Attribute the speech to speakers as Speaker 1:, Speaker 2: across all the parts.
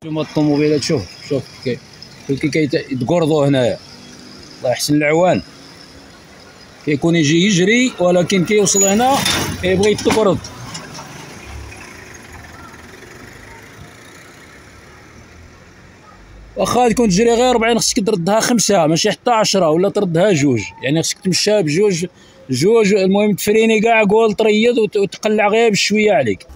Speaker 1: هما الطوموبيلات شوف كي كيتقرضوا هنايا. الله يحسن العوان، كيكون يجي يجري ولكن كيوصل هنا كيبغي يتقرض. واخا تكون تجري غير 40 خصك تردها 5 ماشي حتى 10، ولا تردها 2، يعني خصك تمشيها بجوج. المهم تفريني كاع قول تريض وتقلع غير بشويه عليك.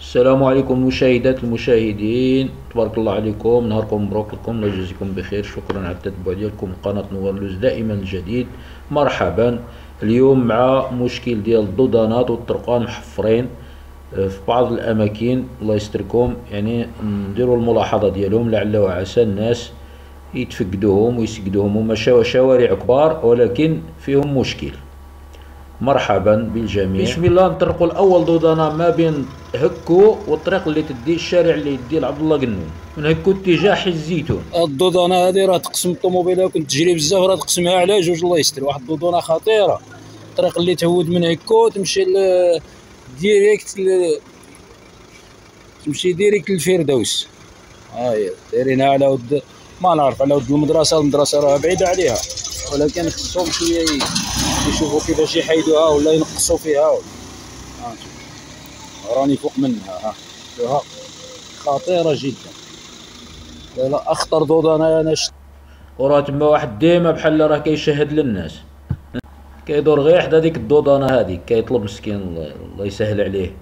Speaker 2: السلام عليكم المشاهدات المشاهدين، تبارك الله عليكم، نهاركم مبروك لكم، الله يجزيكم بخير. شكرا على التتبع ديالكم قناه نوار لوز دائما الجديد. مرحبا. اليوم مع مشكل ديال الدودانات والطرقان محفرين في بعض الاماكن، الله يستركم، يعني نديروا الملاحظه ديالهم لعل وعسى الناس يتفقدوهم ويسقدوهم. هما شوارع كبار ولكن فيهم مشكل. مرحبا بالجميع. بسم الله. نطرقوا الاول دودانه ما بين هكو والطريق اللي تدي الشارع اللي يدي لعبد الله قنون، من هكو اتجاه حي الزيتون.
Speaker 1: الدودانه هذه راه تقسم الطوموبيله، كنت تجري بزاف راه تقسمها على جوج، الله يستر. واحد الدودانه خطيره، الطريق اللي تهود من هكو تمشي ديريكت للفردوس. هاهي دايرينها على ود، ما نعرف على ود المدرسه راه بعيده عليها، ولكن خصهم شويه يشوفوا كيفاش يحيدوها ولا ينقصوا فيها. راني فوق منها، شوفها خطيره جدا، لا اخطر دودانه انا شفت.
Speaker 2: وراه تما واحد ديما بحال راه كيشهد للناس، كيدور غير حدا ديك الدودانه هذيك، كيطلب مسكين الله يسهل عليه.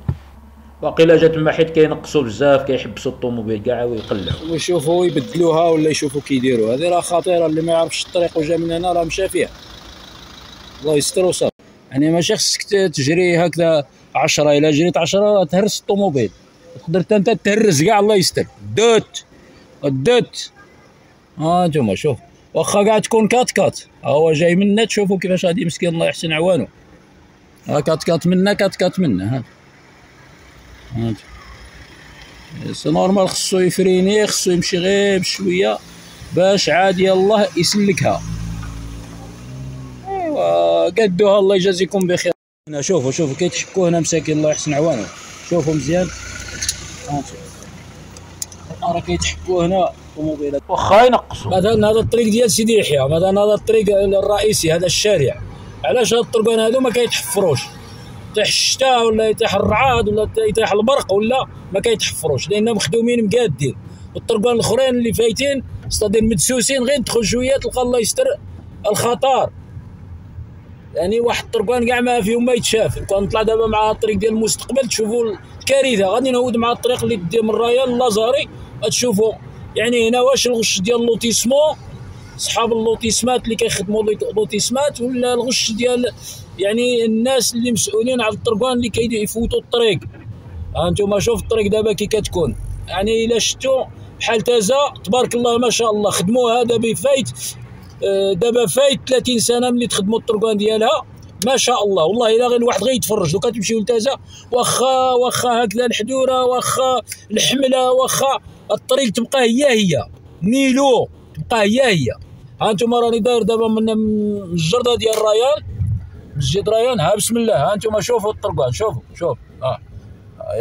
Speaker 2: واقيلا جات تما حيت كينقصوا بزاف، كيحبسوا الطوموبيل كاع ويقلعوا
Speaker 1: ويشوفوا يبدلوها ولا يشوفوا كيديروا. هذه راه خطيره، اللي ما يعرفش الطريق وجا من هنا راه مشى فيها، الله يستر وصافي. يعني ماشي خصك تجري هكذا 10، الا جريت 10 راه تهرس الطوموبيل، تقدر انت تهرس كاع، الله يستر. الدوت نتوما شوف، واخا كاع تكون كات هو جاي منا، تشوفوا كيفاش غادي مسكين الله يحسن عوانو. كات منا ها سي نورمال. خصو يفريني، خصو يمشي غير بشويه باش عاد يلاه يسلكها. ايوا قدوها، الله يجازيكم بخير. هنا شوفوا كيتشبكوا هنا مساكين الله يحسن عوانهم، شوفوا مزيان. راه كيتحبوا هنا طوموبيلات
Speaker 2: واخا ينقصوا.
Speaker 1: مثلا هذا الطريق ديال سيدي يحيى، مثلا هذا الطريق الرئيسي، هذا الشارع، علاش هاد الطرقان هادو ما كيتحفروش؟ يطيح الشتاء ولا يطيح الرعاد ولا يطيح البرق ولا ما كيتحفروش، لان مخدومين مقادين. والطرقان الاخرين اللي فايتين استادين مدسوسين، غير تدخل شويه تلقى الله يستر الخطر. يعني واحد الطرقان كاع ما فيهم ما يتشاف. كون نطلع دابا مع الطريق ديال المستقبل تشوفوا الكارثه، غادي نهود مع الطريق اللي تدي من الريان لازاري تشوفوا. يعني هنا واش الغش ديال اللوتيسمون، صحاب اللوتيسمات اللي كيخدموا اللوتيسمات، ولا الغش ديال يعني الناس اللي مسؤولين على الطرقان اللي كيفوتوا الطريق. هانتوما شوف الطريق دابا كي كتكون، يعني الا شفتوا بحال تازا تبارك الله ما شاء الله خدموها دابا فايت، دابا فايت 30 سنه ملي تخدموا الطرقان ديالها ما شاء الله. والله الا غير الواحد غير يتفرج، لو كتمشيو لتازا واخا هكذا الحدوره، واخا الحمله، واخا الطريق تبقى هي ميلو تبقى هي. هانتوما راني داير دابا من الجرده ديال الريان، مسجد ريان، ها بسم الله. هانتوما شوفوا الطرقان، شوف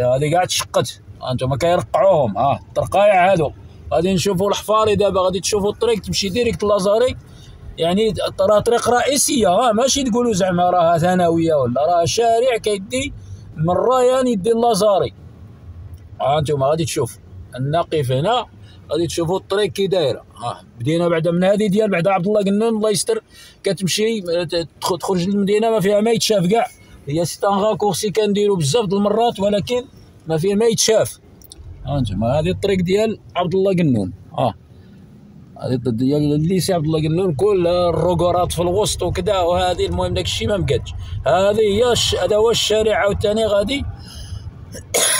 Speaker 1: هذه كاع تشقت، هانتوما كيرقعوهم. الطرقايع هادو غادي نشوفوا الحفاري. دابا غادي تشوفوا الطريق تمشي ديريكت لازاري، يعني راه طريق رئيسيه، ماشي تقولوا زعما راه ثانويه ولا، راه شارع كيدي من ريان يدي لازاري. هانتوما غادي تشوف الناقف هنا، غادي تشوفوا الطريق كي دايره. بدينا بعدا من هذه ديال بعدا عبد الله قنون، الله يستر، كتمشي تخرج للمدينه ما فيها ما يتشاف كاع. هي سيتان غاكورسي كنديروا بزاف د المرات، ولكن ما فيه ما يتشاف. هانتوما هذه الطريق ديال عبد الله قنون، هذه ديال الليسي عبد الله قنون، كل الروكورات في الوسط وكذا، وهذه المهم داك الشيء ما مقادش. هذا هو الشارع عاوتاني غادي.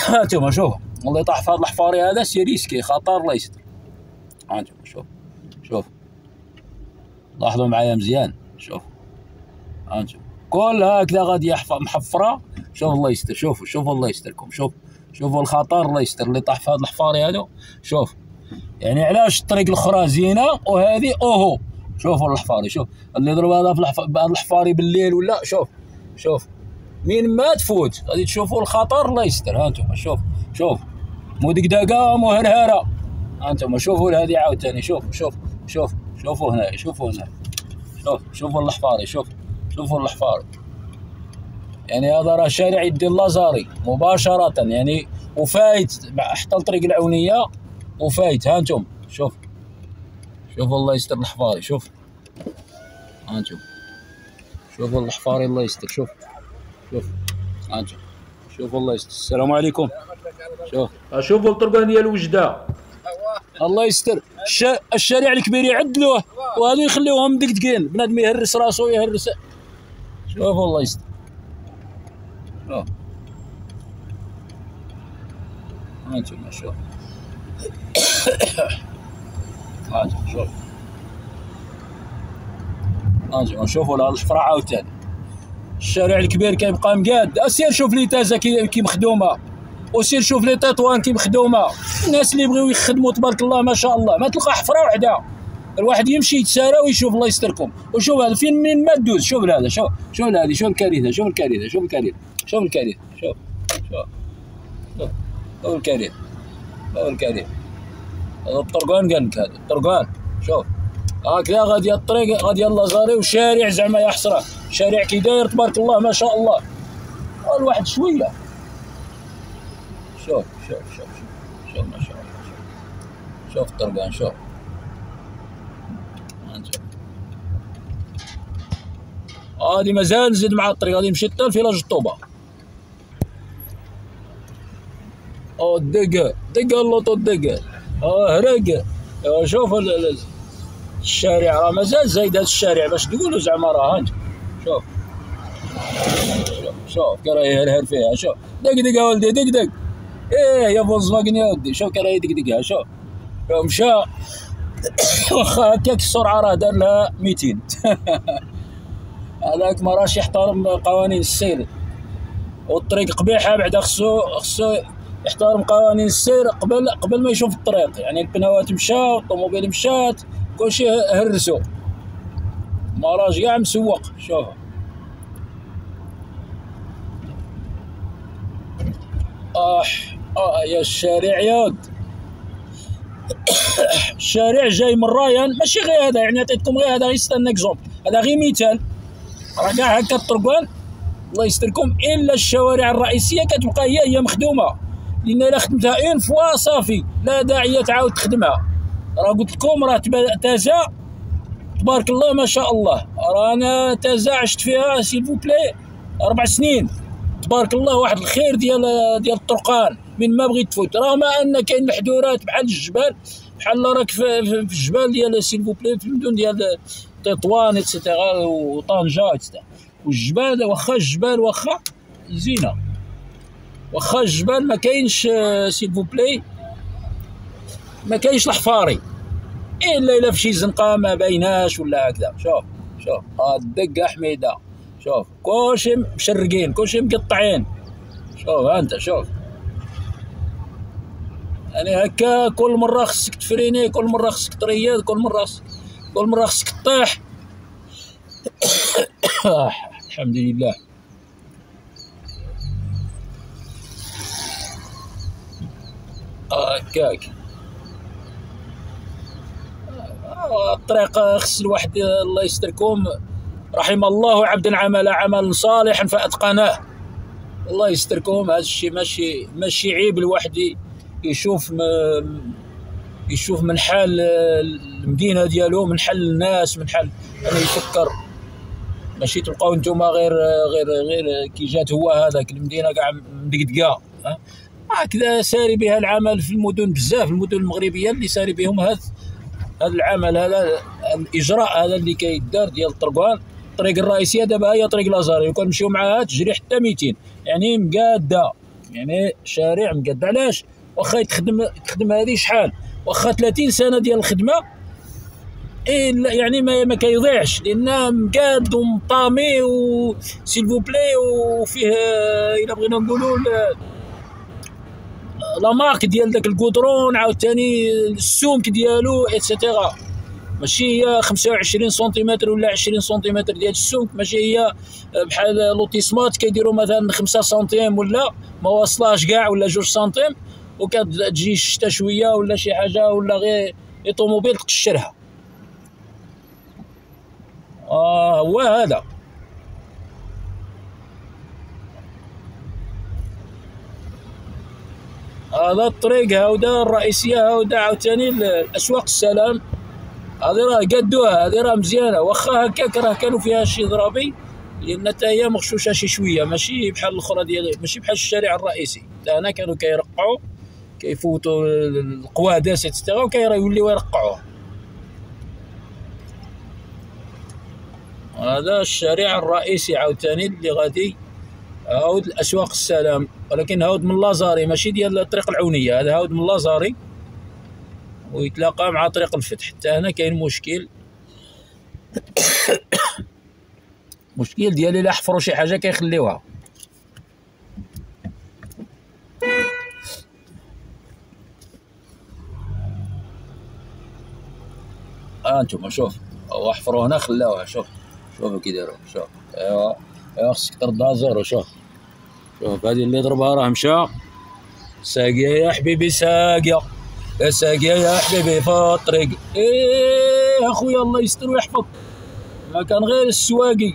Speaker 1: هانتوما شوف، والله يطيح في هذا الحفاري هذا سي ريسكي خطر، الله يستر. هانتوما شوف لاحظوا معايا مزيان، شوف هانتوما كل هكذا غادي محفره. شوف الله يستر، شوفوا الله يستركم، شوفوا الخطر الله يستر اللي طاح في هذا الحفاري هذا. شوف يعني علاش الطريق الاخرى زينه وهذه اوهو. شوفوا الحفاري، شوف اللي يضرب هذا في الحفاري بالليل ولا، شوف مين ما تفوت غادي تشوفوا الخطر، الله يستر. هانتوما شوف مو دقدقه مو هرهره. انتم شوفوا هذه عاوتاني. شوفوا هنا. شوفوا الحفاري. شوفوا الحفاري. يعني هذا راه شارع يدي اللازاري مباشره يعني، وفايت حتى الطريق العونيه وفايت. ها انتم شوفوا الله يستر الحفاري. شوف ها انتم شوفوا الحفاري الله يستر. شوف ها انتم شوفوا الله يستر. السلام عليكم.
Speaker 2: شوفوا الطرقان ديال وجده
Speaker 1: الله يستر. الشارع الكبير يعدلوه وهذو يخليوهم دقدقين، بنادم يهرس راسو يهرس. شوفوا الله يستر. هانتم شوف. هانتم شوفوا الحفرة عاوتاني. الشارع الكبير كيبقى مقاد. اسير شوف لي تازا كي مخدومه، وسير شوف لي تطوان كي مخدومه. الناس اللي بغيو يخدموا تبارك الله ما شاء الله، ما تلقى حفره وحده. الواحد يمشي يتسارى ويشوف الله يستركم. وشوف هذا فين منين ما تدوز. شوف هذا. شوف هذه. شوف الكارثه. شوف الكارثه. شوف الكارثه. هذا الطرقان قال لك. هذا الطرقان. شوف هكذا غادي الطريق غادي اللازاري وشارع زعما يا حسره. شارع كي داير تبارك الله ما شاء الله. الواحد شويه. شوف ما شاء الله. شوف الطرقان. شوف هادي مازال نزيد مع الطريق. غادي نمشي حتى لفيلاج الطوبه. دقه اللوطو دقه. هرق. شوف الشارع راه مازال زايد. هذا الشارع باش تقولوا زعما راه. هانت شوف كي راه يهرهر فيها. شوف دق ولدي دق. يا فولكسواغن يا ودي. شوف كي راه يدقدقها. شوف مشى واخا هكاك السرعه راه دار لها 200. هذاك ما راش يحترم قوانين السير، والطريق قبيحه بعدا. خصو يحترم قوانين السير قبل ما يشوف الطريق. يعني البنوات مشاو، الطوموبيل مشات، كلشي هرسو، ما راش كاع مسوق. شوف يا الشارع ياود. الشارع جاي من رايان ماشي غير هذا. يعني عطيتكم غير هذا، غير ستان اكزومبل. هذا غير مثال. راه كاع هكا الطرقان الله يستركم. الا الشوارع الرئيسيه كتبقى هي مخدومه، لان الا خدمتها اون فوا صافي لا داعي تعاود تخدمها. راه قلت لكم راه تازا تبارك الله ما شاء الله. رانا تازا عشت فيها سيلفو بلاي 4 سنين تبارك الله. واحد الخير ديال الطرقان من ما بغيت تفوت. رغم ان كاين الحدورات بحال الجبال، بحال راك في الجبال ديال سيلفو بلاي في المدن ديال تطوان اكسيتيرا وطنجة اكسيتيرا. والجبال واخا الجبال زينه، واخا الجبال ما كاينش سيلفو بلاي، ما كاينش الحفاري الا في شي زنقه ما بايناش ولا هكذا. شوف الدقه حميده. شوف كلشي مشرقين، كلشي مقطعين. شوف انت شوف. يعني هكا كل مره خصك تفريني، كل مره خصك تريض، كل مره خصك تطيح. الحمد لله. هكاك الطريق. خص الواحد الله يستركم. رحم الله عبدا عمل عملا صالحا فاتقناه. الله يستركم. هذا الشيء ماشي عيب الواحد يشوف من حال المدينه ديالو، من حال الناس، من حال يعني يفكر. ماشي تبقاو نتوما غير كي جات هو هذاك المدينه كاع مدقدقه. هكذا ساري بها العمل في المدن بزاف، المدن المغربيه اللي ساري بهم هذا العمل، هذا الاجراء هذا اللي كيدار ديال الطرقان. الطريق الرئيسيه دابا هي طريق لازاري، وكان نمشيو معاها تجري حتى 200. يعني مقاده، يعني شارع مقاد. علاش؟ واخا تخدم هذه شحال، واخا 30 سنه ديال الخدمه يعني ما كيضيعش، لانه مقاد ومطامي وسيلفو بلاي، وفيه الا بغينا نقولوا لا مارك ديال داك الكودرون، عاوتاني السمك ديالو ايتترا. ماشي هي 25 سنتيمتر ولا 20 سنتيمتر ديال السمك، ماشي هي بحال لوتيسمات كيديروا مثلا 5 سنتيم ولا ما واصلاش كاع، ولا 2 سنتيم. وكتجي الشتا شويه ولا شي حاجه ولا غير طوموبيل تقشرها. هو هذا. هذا الطريق هاودا الرئيسيه، هاودا عاوتاني الاسواق السلام، هذه راه قادوها، هذه راه مزيانه، واخا هكاك راه كانوا فيها شي ضرابي لان حتى هي مغشوشه شي شويه، ماشي بحال الاخرى ديال، ماشي بحال الشارع الرئيسي. حتى هنا كانوا كيرقعوا كيفوتوا القواداس اكسترا وكيوليو يرقعوها. هذا الشارع الرئيسي عاوتاني اللي غادي هاود الاسواق السلام، ولكن هاود من لازاري ماشي ديال الطريق العونيه، هذا هاود من لازاري ويتلاقى مع طريق الفتح. حتى هنا كاين مشكل مشكل ديال الا حفروا شي حاجه كيخليوها. انتم شوف، هو حفروا هنا خلاوها، شوفوا كي داروا، شوف. ايوا خصك تردها زيرو. شوف هذه اللي ضربها راه مشى. ساقيه يا حبيبي، ساقيه يا ساقيه يا حبيبي في الطريق. اخويا الله يستر ويحفظ، ما كان غير السواقي.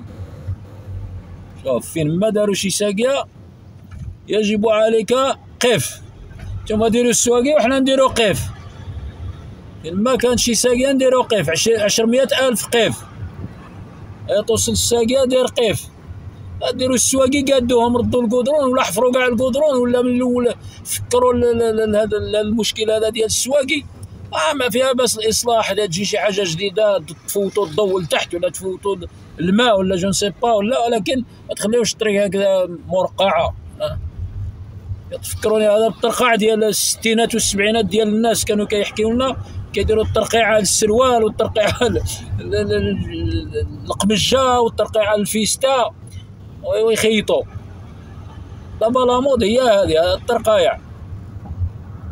Speaker 1: شوف فين ما داروا شي ساقيه يجب عليك قف. نتوما ديروا السواقي وحنا نديروا قف. فين ما كان شي ساقيه نديروا قف. 10,000 قف. توصل الساقيه دير قف. ديروا السواقي قادوهم ردوا القدرون ولا حفروا كاع القدرون، ولا من الاول فكروا هذا المشكل هذا ديال السواقي. ما فيها بس الاصلاح. اذا تجي شي حاجه جديده تفوتوا الضوء لتحت ولا تفوتوا الماء ولا جو نسي با ولا، ولكن ما تخليوش الطريق هكذا مرقعه. تفكروني هذا الترقاع ديال الستينات والسبعينات ديال الناس كانوا كيحكيو لنا كيديروا الترقيع على السروال والترقيع على القمجه والترقيع على الفيستا ويخيطوا. دابا لامود هي هذه الترقايع.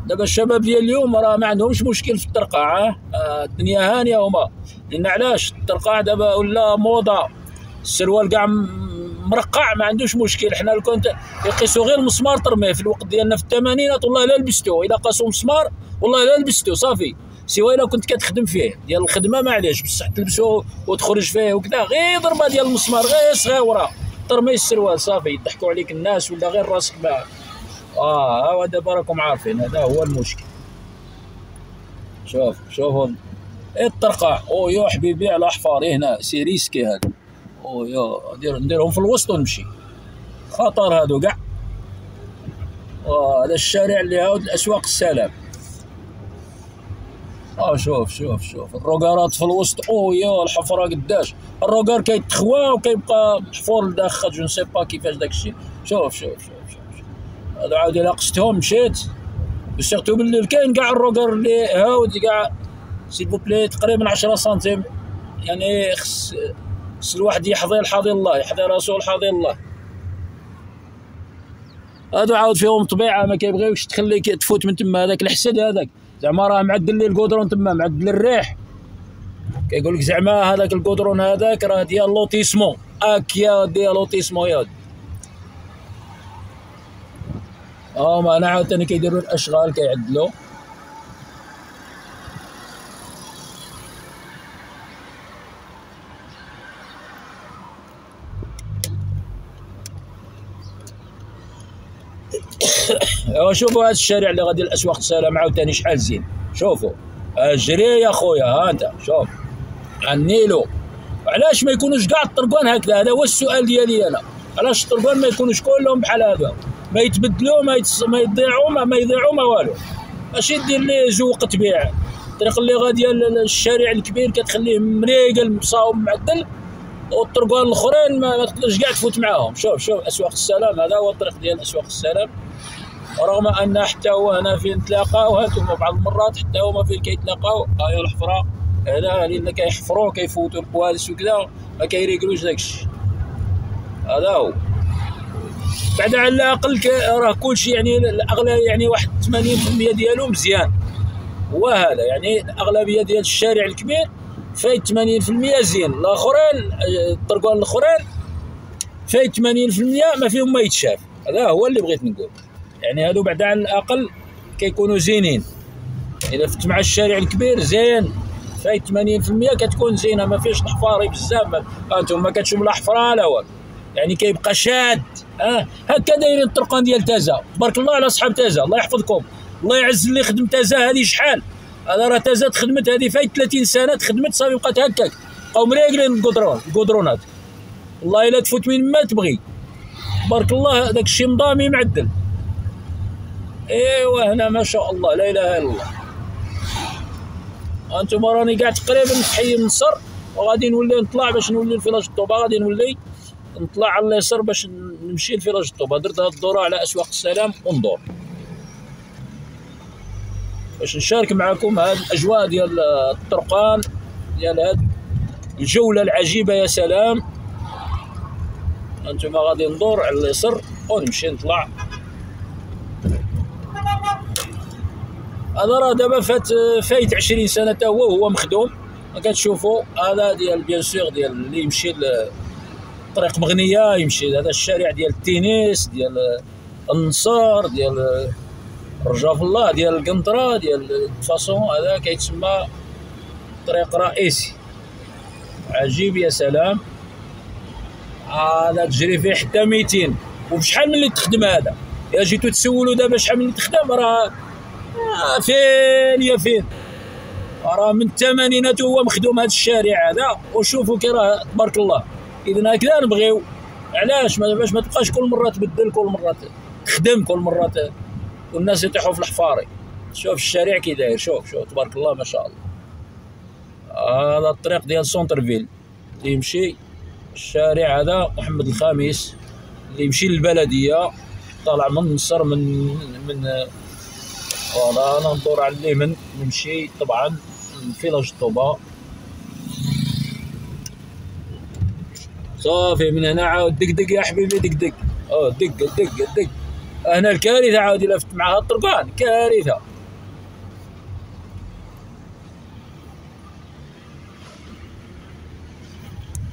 Speaker 1: دابا الشباب ديال اليوم راه ما عندهمش مشكل في الترقاع. الدنيا هانيه هما، لان علاش الترقاع دابا ولا موضه. السروال كاع مرقع ما عندوش مشكل. حنا كنت يقيسوا غير المسمار ترميه. في الوقت ديالنا في الثمانينات والله لا لبستوه، الا قاسوا مسمار والله لا لبستوه صافي، سوا الا كنت كتخدم فيه ديال الخدمه معليش، بصح تلبسوه وتخرج فيه وكذا غير ضربه ديال المسمار غير صغيره ترمي السروال صافي يضحكوا عليك الناس ولا غير راسك معاه. هو دابا راكم عارفين هذا هو المشكل. شوفوا الترقاع. يا حبيبي على حفاري هنا سي ريسكي هذا. يا نديرهم في الوسط ونمشي، خطر هادو كاع. هذا الشارع اللي هاود الاسواق السلام. شوف الروكارات في الوسط. يا الحفره قداش الروكار كيتخوى وكيبقى محفور لداخل جو نسي با كيفاش داكشي. شوف هذا عاود الا قستهم مشيت. وسيرتو بالليل كاين كاع الروكار اللي هاود كاع سيل فو بلي تقريبا 10 سنتيم. يعني خص الواحد يحظي الحظي الله، يحظي راسو الحظي الله. هادو عاود فيهم طبيعه ما كيبغيوش تخليك تفوت من تما. هذاك الحسد هذاك زعما راه معدل لي الكودرون تما، معدل الريح. كيقول لك زعما هذاك الكودرون هذاك راه ديال لوتيسمون. يا ديال لوتيسمون يا ما انا عاوتاني كيديروا الاشغال كيعدلوا. شوفوا هذا الشارع اللي غادي الاسواق السلام عاوتاني شحال زين. شوفوا اجري يا خويا. انت شوف عنيلو. علاش ما يكونوش كاع الطرقان هكذا؟ هذا هو السؤال ديالي انا. علاش الطرقان ما يكونوش كلهم بحال هذا؟ ما يتبدلوا ما يضيعوا ما يضيعوا ما والو. ماشي دير لي زوق تبيع. الطريق اللي غاديه الشارع الكبير كتخليه مريقل مصاوب معدل، والطرقان الاخرين ما تقدرش كاع تفوت معاهم. شوف اسواق السلام هذا هو الطريق ديال اسواق السلام. رغم ان حتى هو هنا فين تلاقاو هانتوما بعض المرات حتى هما فين كيتلاقاو. هي الحفره هنا لان كيحفروا كيفوتوا الكوالس وكذا ما كيريقلوش داكشي. هذا هو. بعد على الاقل راه كلشي يعني الاغلب يعني واحد 80% ديالو مزيان. هو هذا يعني الاغلبيه ديال الشارع الكبير فايت 80% زين. الاخرين الطرقان الاخرين فايت 80% ما فيهم ما يتشاف. هذا هو اللي بغيت نقول. يعني هادو بعد على الاقل كيكونوا زينين. الا فت مع الشارع الكبير زين فايت 80% كتكون زينه ما فيهش الحفاري بزاف. انتم ما كتشوفوا لا حفره لا والو، يعني كيبقى شاد. هكا دايرين الطرقان ديال تازا. تبارك الله على اصحاب تازا، الله يحفظكم، الله يعز اللي خدم تازا. هذه شحال هذا راه تازا تخدمت هذه فايت 30 سنه تخدمت صافي بقات هكاك، بقاو مريقلين الكودرونات. والله الا تفوت من ما تبغي تبارك الله داك الشيء مضامي معدل. ايوا هنا ما شاء الله لا اله الا الله. انتم راني قاعد تقريبا في حي النصر وغادي نولي نطلع باش نولي لفيلاج الطوبه. غادي نولي نطلع على اليسار باش نمشي لفيلاج الطوبه. درت هاد الدوره على اسواق السلام وندور باش نشارك معكم هاد الاجواء ديال الطرقان، ديال هاد الجوله العجيبه. يا سلام. انتم غادي ندور على اليسار ونمشي نطلع. هذا راه دابا فايت 20 سنه تا هو مخدوم. كتشوفوا هذا ديال بيان سور ديال اللي يمشي طريق مغنيه، يمشي هذا الشارع ديال التنس ديال النصر ديال رجاء الله ديال القنطره ديال فاسون. هذا كيتسمى طريق رئيسي عجيب. يا سلام. هذا تجري فيه حتى 200. وبشحال من اللي تخدم هذا؟ الا جيتو تسولوا دابا شحال من اللي تخدم راه فين يا فين. راه من الثمانينات هو مخدوم هذا الشارع هذا. وشوفوا كي راه تبارك الله. اذا هكذا نبغيو. علاش باش ما تبقاش كل مره تبدل، كل مره تخدم، كل مره والناس يطيحوا في الحفاري. شوف الشارع كي داير، شوف تبارك الله ما شاء الله. هذا الطريق ديال سونتر فيل اللي يمشي الشارع هذا محمد الخامس اللي يمشي للبلديه طالع من النصر من فوالا. انا ندور على اليمين نمشي طبعا لفيلاج الطوبه. صافي من هنا عاود دق يا حبيبي دق. دق. هنا الكارثه عاود الا فت معها الطرقان كارثه.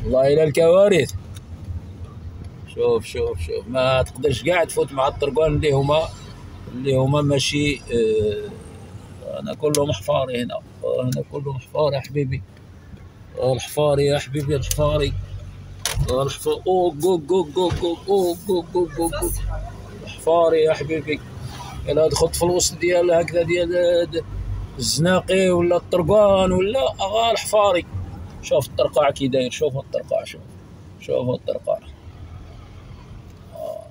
Speaker 1: والله الى الكوارث. شوف ما تقدرش كاع تفوت مع الطرقان اللي هما ماشي. انا كلهم حفاري هنا كلهم حفاري يا حبيبي. الحفاري يا حبيبي الحفاري. حفاري يا حبيبي. الا دخلت في الوسط ديال هكذا ديال الزناقي ولا الطرقان ولا الحفاري. شوف الطرقاع كي داير. شوف الطرقاع. شوف الطرقاع.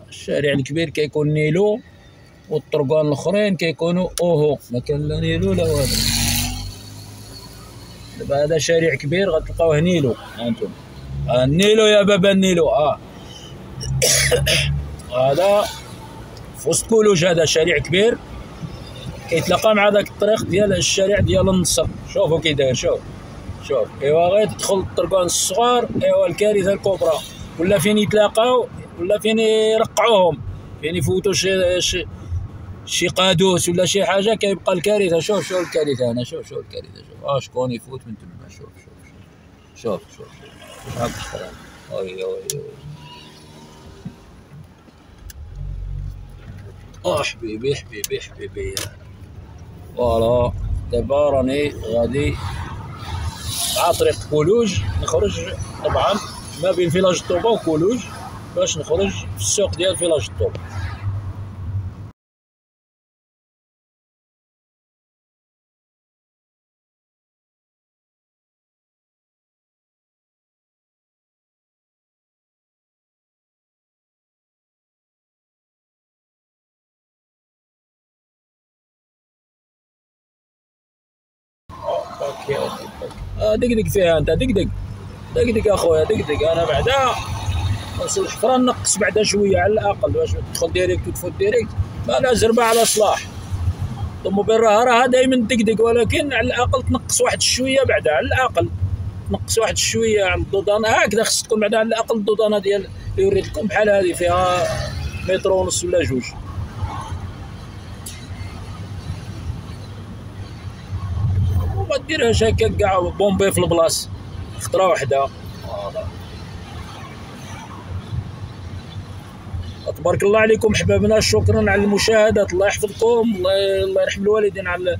Speaker 1: الشارع الكبير كيكون نيلو والطرقان الاخرين كيكونوا اوهو ما كان لا نيلو لا والو. دابا هذا شارع كبير غتلقاوه نيلو. هانتم النيلو يا بابا النيلو. هذا في وسط كولوج. هذا شارع كبير كيتلاقى مع داك الطريق ديال الشارع ديال النصر. شوفوا كي داير. شوف ايوا غير تدخل الطرقان الصغار. ايوا الكارثه الكبرى. ولا فين يتلاقاو ولا فين يرقعوهم، فين يفوتوا شي قادوس ولا شي حاجه كيبقى الكارثه. شوف الكارثه هنا. شوف الكارثه. شكون يفوت من تما. شوف هاك الشراب. حبيبي فوالا. دابا راني غادي مع طريق كولوج نخرج طبعا ما بين فيلاج الطوبه وكولوج باش نخرج في السوق ديال فيلاج الطوبه. دقدق فيها انت. دقدق اخويا دقدق. انا بعدا نوصل الحفره نقص بعدا شويه على الاقل باش تدخل ديريكت وتفوت ديريكت. ما لا زربه على صلاح. الطوموبيل راها دائما دقدق، ولكن على الاقل تنقص واحد الشويه بعدا. على الاقل تنقص واحد الشويه على الدودانه. هكذا خص تكون بعدا على الاقل الدودانه ديال اللي وريتكم بحال هذه فيها متر ونص ولا جوج. ما ديرهاش هكا كاع بومبي في البلاص خطره وحده. تبارك الله عليكم حبابنا، شكرا على المشاهدة، الله يحفظكم، الله يرحم الوالدين على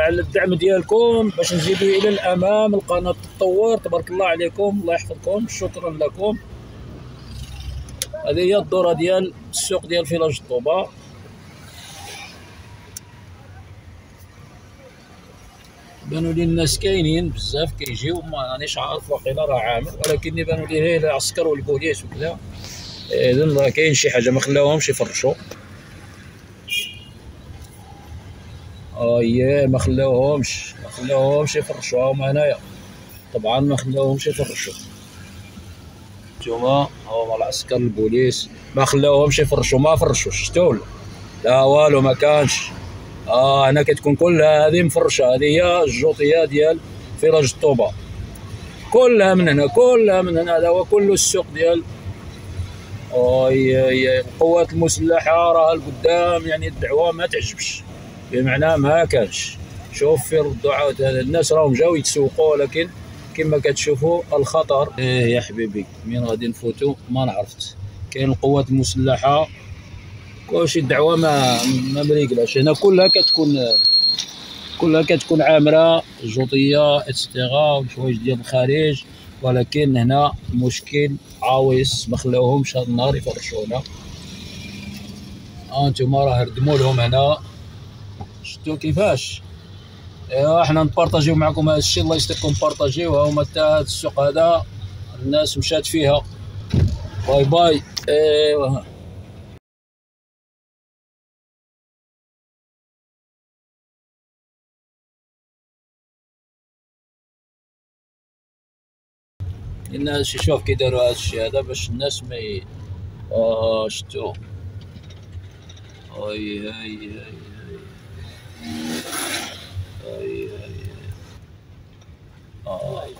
Speaker 1: الدعم ديالكم باش نزيدوا الى الامام، القناه تتطور. تبارك الله عليكم، الله يحفظكم، شكرا لكم. هذه هي الدوره ديال السوق ديال فيلاج طوبا. بانوا لي الناس كاينين بزاف كيجيو، ما رانيش عارف واقيلا راه عامر، ولكن بانوا لي هي العسكر والبوليس وكذا، اذن راه كاين شي حاجه، ما خلاوهمش يفرشوا. ما خلاوهمش يفرشوا، هما هنايا طبعا ما خلاوهمش يفرشوا. نتوما هما العسكر البوليس ما خلاوهمش يفرشوا، ما فرشوش، شفتوا لا والو ما كانش. هنا كتكون كلها هذه مفرشه، هذه هي الجوطيه ديال فيلاج طوبا، كلها من هنا، هذا هو كله السوق ديال القوات المسلحه. راه القدام يعني الدعوه ما تعجبش، بمعنى ما كانش. شوف في ردوا عاود، الناس راهم جاو يتسوقوا، ولكن كما كتشوفوا الخطر. يا حبيبي مين غادي نفوتوا ما نعرفت. كاين القوات المسلحه، كلشي الدعوه ما مريقلاش. هنا كلها كتكون عامره، جوطيه اتسترا وشوايج ديال الخارج، ولكن هنا المشكل عاويص، ما خلاوهمش هذا النهار يفرشونا. انتما راه ردموا لهم هنا، شفتوا كيفاش. ايوا حنا نبارطاجيو معكم هذا الشيء، الله يستركم بارطاجيو. ها هما حتى هذا السوق هذا الناس مشات فيها. باي باي. ايوا الناس شوف كي داروا هذا الشيء هذا باش الناس ما شفتوا. هاي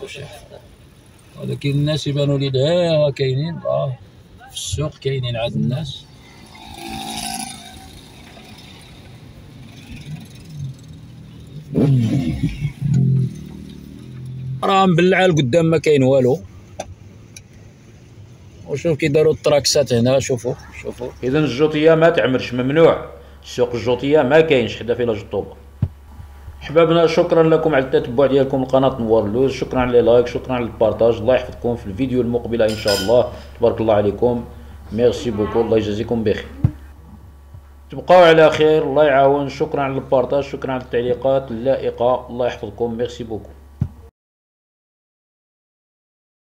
Speaker 1: باش يحفظوا، ولكن الناس يبانوا لي دايره كاينين في السوق، كاينين عاد الناس. راه مبلعه القدام ما كاين والو. وشوف كي داروا التراكسات هنا، شوفوا.
Speaker 2: اذا الجوطيه ما تعمرش، ممنوع سوق الجوطيه ما كاينش حدا فيلاج طوبا. حبابنا شكرا لكم على التتبع ديالكم لقناه نوار اللوز، شكرا على اللايك، شكرا على البارطاج. الله يحفظكم في الفيديو المقبله ان شاء الله. تبارك الله عليكم، ميرسي بوكو، الله يجازيكم بخير، تبقاو على خير، الله يعاون. شكرا على البارطاج، شكرا على التعليقات اللائقه، الله يحفظكم، ميرسي بوكو.